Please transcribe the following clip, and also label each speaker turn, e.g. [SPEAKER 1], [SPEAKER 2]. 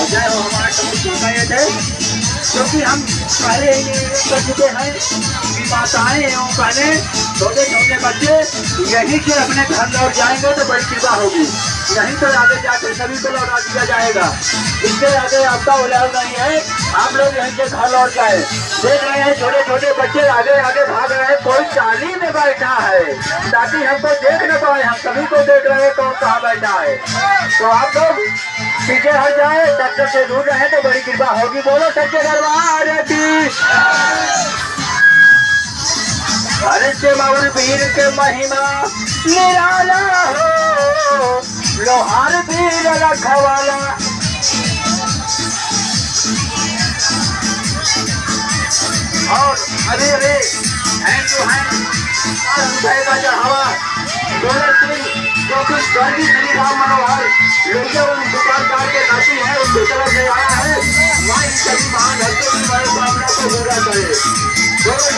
[SPEAKER 1] जय हो हमारे क्योंकि हम पहले ही कर चुके हैं कि माताएं एवं पहले छोटे छोटे बच्चे यहीं से अपने घर लौट जाएंगे तो बड़ी कृपा होगी। नहीं तो आगे जाकर सभी को लौटा दिया जाएगा। इससे आगे आपका उल्लास नहीं है। आप लोग यहीं से घर लौट जाए। देख रहे हैं छोटे छोटे बच्चे आगे आगे भाग रहे हैं। कोई चाली में बैठा है ताकि हमको देख न पाए। हम सभी को देख रहे हैं कौन कहाँ बैठा है। तो आप लोग पीछे हट जाए, डॉक्टर से दूर रहे तो बड़ी कृपा होगी। बोलो सच्चे दरबार की। हर से मौर वीर के महिमा निराला हो, लोहार वीर रखवाला। और अरे अरे हैंड टू हैंड का चढ़ावा दोनों सिंह जो कि स्वर्गीय श्री राम मनोहर लोहिया दुकानदार के नाती है उसकी तरफ से आया है। मां सभी महान भक्तों की मनोकामना को पूरा करे। दोनों